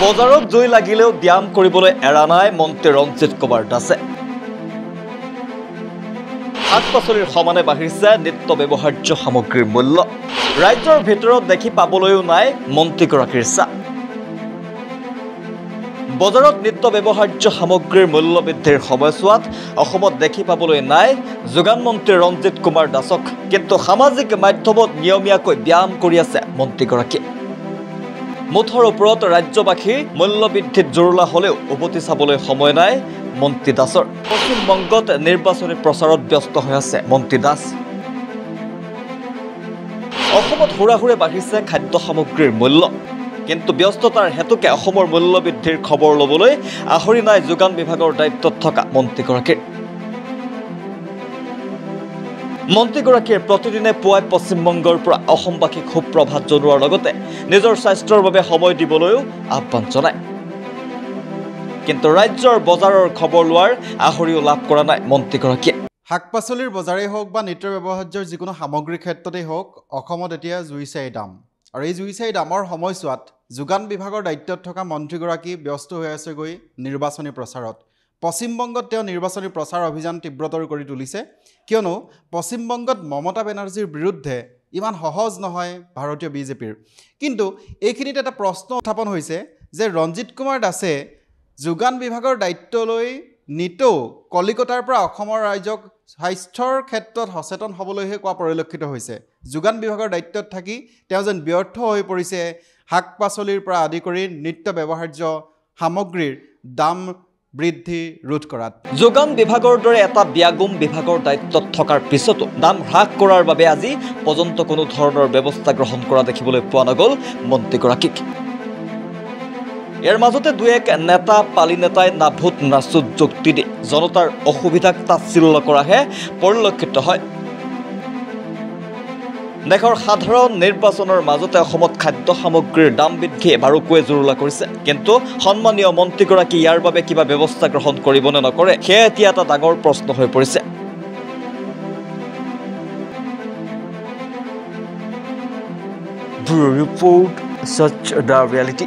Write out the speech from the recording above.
বজাৰত জুই লাগিলেও ব্যায়াম কৰিবলৈ এৰা নাই মন্ত্ৰী ৰঞ্জিত কুমাৰ দাসে। শাক-পাচলিৰ সমানে বাঢ়িছে নিত্য ব্যৱহাৰ্য সামগ্ৰীৰ মূল্য। ৰাজ্যৰ ভিতৰত দেখি পাবলৈও নাই মন্ত্ৰীগৰাকীৰ ছাপ। বজাৰত নিত্য ব্যৱহাৰ্য সামগ্ৰীৰ মূল্য বৃদ্ধিৰ সময়ছোৱাত অসমত দেখি পাবলৈ নাই যোগান মন্ত্ৰী ৰঞ্জিত কুমাৰ দাসক। কিন্তু সামাজিক মাধ্যমত নিয়মীয়াকৈ ব্যায়াম কৰি আছে মন্ত্ৰীগৰাকী। মুঠৰ ওপৰত ৰাজ্যবাসীৰ মূল্য বৃদ্ধিত জুৰুলা হ'লেও উভতি চাবলৈ সময় নাই মন্ত্ৰী দাসৰ। পশ্চিমবংগত নিৰ্বাচনী প্ৰচাৰত ব্যস্ত হৈ আছে মন্ত্ৰী দাস। অসমত হুৰাহুৰে বাঢ়িছে খাদ্য সামগ্ৰীৰ মূল্য। কিন্তু ব্যস্ততাৰ হেতুকে অসমৰ মূল্য বৃদ্ধিৰ খবৰ ল'বলৈ আহৰি নাই যোগান বিভাগৰ দায়িত্বত থকা মন্ত্ৰীগৰাকীৰ। মন্ত্ৰীগৰাকীয়ে প্ৰতিদিনে পুৱাই পশ্চিমবংগৰ পৰা অসমবাসীক সুপ্ৰভাত জনোৱাৰ লগতে নিজৰ স্বাস্থ্যৰ বাবে সময় দিবলৈও আহ্বান জনায়। কিন্তু ৰাজ্যৰ বজাৰৰ খবৰ লোৱাৰ আহৰিও লাভ কৰা নাই মন্ত্ৰীগৰাকীয়ে। শাক-পাচলিৰ বজাৰেই হওক বা নিত্য ব্যৱহাৰ্যৰ যিকোনো সামগ্ৰীৰ ক্ষেত্ৰতেই হওক, অসমত এতিয়া জুই-চাই দাম। আৰু এই জুই-চাই দামৰ সময়ছোৱাত যোগান বিভাগৰ দায়িত্বত থকা মন্ত্ৰীগৰাকী ব্যস্ত হৈ আছেগৈ নিৰ্বাচনী প্ৰচাৰত। পশ্চিমবংগত তেওঁ নিৰ্বাচনী প্ৰচাৰ অভিযান তীব্ৰতৰ কৰি তুলিছে, কিয়নো পশ্চিমবংগত মমতা বেনাৰ্জীৰ বিৰুদ্ধে ইমান সহজ নহয় ভাৰতীয় বিজেপিৰ। কিন্তু এইখিনিত এটা প্ৰশ্ন উত্থাপন হৈছে যে ৰঞ্জিত কুমাৰ দাসে যোগান বিভাগৰ দায়িত্ব লৈ নিতৌ কলিকতাৰ পৰা অসমৰ ৰাইজক স্বাস্থ্যৰ ক্ষেত্ৰত সচেতন হ'বলৈহে কোৱা পৰিলক্ষিত হৈছে। যোগান বিভাগৰ দায়িত্বত থাকি তেওঁ যেন ব্যৰ্থ হৈ পৰিছে শাক-পাচলিৰ পৰা আদি কৰি নিত্য ব্যৱহাৰ্য সামগ্ৰীৰ দাম বৃদ্ধি ৰোধ কৰাত। যোগান বিভাগৰ দৰে এটা ব্যাগুম বিভাগৰ দায়িত্বত থকাৰ পিছতো দাম হ্ৰাস কৰাৰ বাবে আজি পৰ্যন্ত কোনো ধৰণৰ ব্যৱস্থা গ্ৰহণ কৰা দেখিবলৈ পোৱা নগ'ল মন্ত্ৰীগৰাকীক। ইয়াৰ মাজতে দুই এক নেতা পালি নেতাই নাভূত নাচুত যুক্তি দি জনতাৰ অসুবিধাক তাচ্ছিল্য কৰাহে পৰিলক্ষিত হয়। দেশৰ সাধাৰণ নিৰ্বাচনৰ মাজতে অসমত খাদ্য সামগ্ৰীৰ দাম বৃদ্ধি বাৰুকৈয়ে জুৰুলা কৰিছে। কিন্তু সন্মানীয় মন্ত্ৰীগৰাকী ইয়াৰ বাবে কিবা ব্যৱস্থা গ্ৰহণ কৰিব নে নকৰে, সেয়া এতিয়া এটা ডাঙৰ প্ৰশ্ন হৈ পৰিছে। Bureau Report, such the reality.